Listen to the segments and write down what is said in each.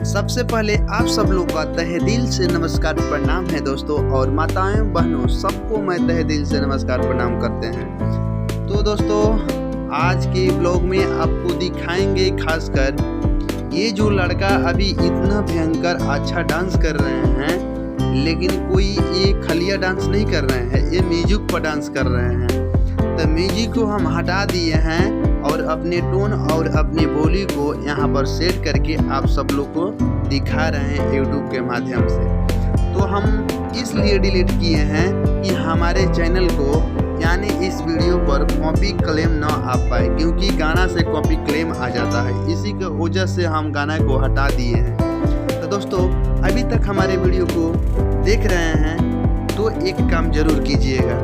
सबसे पहले आप सब लोग का तहे दिल से नमस्कार प्रणाम है दोस्तों, और माताएं बहनों सबको मैं तहे दिल से नमस्कार प्रणाम करते हैं। तो दोस्तों आज के ब्लॉग में आपको दिखाएंगे खासकर ये जो लड़का अभी इतना भयंकर अच्छा डांस कर रहे हैं, लेकिन कोई ये खलिया डांस नहीं कर रहे हैं, ये म्यूजिक पर डांस कर रहे हैं। तो म्यूजिक को हम हटा दिए हैं और अपने टोन और अपनी बोली को यहाँ पर सेट करके आप सब लोग को दिखा रहे हैं यूट्यूब के माध्यम से। तो हम इसलिए डिलीट किए हैं कि हमारे चैनल को यानी इस वीडियो पर कॉपी क्लेम ना आ पाए, क्योंकि गाना से कॉपी क्लेम आ जाता है। इसी की वजह से हम गाना को हटा दिए हैं। तो दोस्तों अभी तक हमारे वीडियो को देख रहे हैं तो एक काम जरूर कीजिएगा,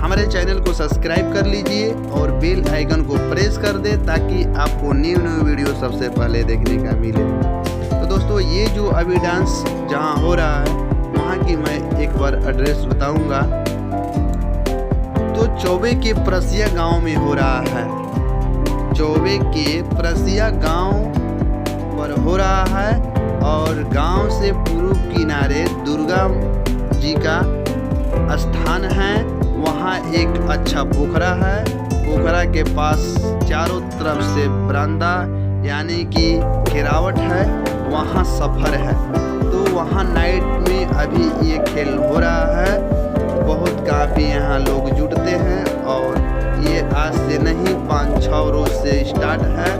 हमारे चैनल को सब्सक्राइब कर लीजिए और बेल आइकन को प्रेस कर दे ताकि आपको न्यू वीडियो सबसे पहले देखने का मिले। तो दोस्तों ये जो अभी डांस जहां हो रहा है वहां की मैं एक बार एड्रेस बताऊंगा। तो चौबे के प्रसिया गांव में हो रहा है, चौबे के प्रसिया गांव पर हो रहा है, और गांव से पूर्व किनारे दुर्गा जी का स्थान है। वहाँ एक अच्छा पोखरा है, पोखरा के पास चारों तरफ से बरामदा यानी कि गिरावट है, वहाँ सफ़र है। तो वहाँ नाइट में अभी ये खेल हो रहा है। बहुत काफ़ी यहाँ लोग जुटते हैं और ये आज से नहीं 5-6 रोज से स्टार्ट है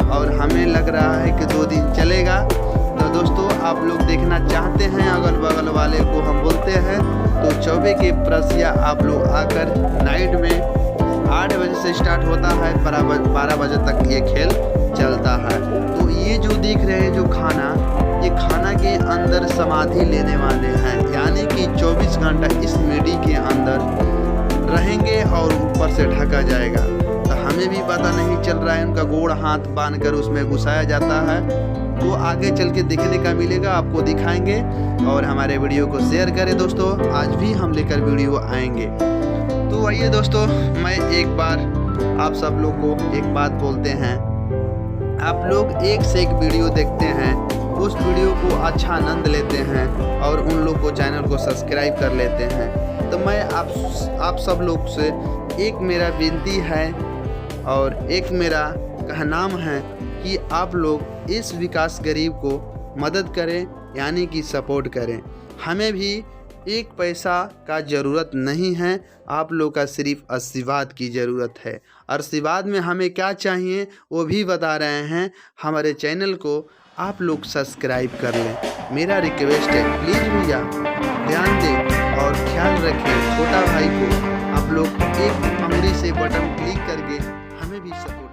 और हमें लग रहा है कि 2 दिन चलेगा। तो दोस्तों आप लोग देखना चाहते हैं, अगल बगल वाले को हम बोलते हैं तो चौबे के प्रसिया आप लोग आकर नाइट में 8 बजे से स्टार्ट होता है, 12 बजे तक ये खेल चलता है। तो ये जो देख रहे हैं जो खाना, ये खाना के अंदर समाधि लेने वाले हैं, यानी कि 24 घंटा इस मिट्टी के अंदर रहेंगे और ऊपर से ढका जाएगा। तो हमें भी पता नहीं चल रहा है, उनका गोड़ हाथ बांध कर उसमें घुसाया जाता है। तो आगे चल के देखने का मिलेगा, आपको दिखाएंगे। और हमारे वीडियो को शेयर करें दोस्तों, आज भी हम लेकर वीडियो आएंगे। तो आइए दोस्तों मैं एक बार आप सब लोग को एक बात बोलते हैं, आप लोग एक से एक वीडियो देखते हैं, उस वीडियो को अच्छा आनंद लेते हैं और उन लोग को चैनल को सब्सक्राइब कर लेते हैं। तो मैं आप सब लोग से एक मेरा विनती है और एक मेरा कहनाम है कि आप लोग इस विकास गरीब को मदद करें, यानी कि सपोर्ट करें। हमें भी एक पैसा का ज़रूरत नहीं है, आप लोग का सिर्फ आशीर्वाद की ज़रूरत है। आशीर्वाद में हमें क्या चाहिए वो भी बता रहे हैं। हमारे चैनल को आप लोग सब्सक्राइब कर लें, मेरा रिक्वेस्ट है। प्लीज़ भैया ध्यान दें और ख्याल रखें छोटा भाई को। आप लोग एक अंगुली से बटन क्लिक करके हमें भी सपोर्ट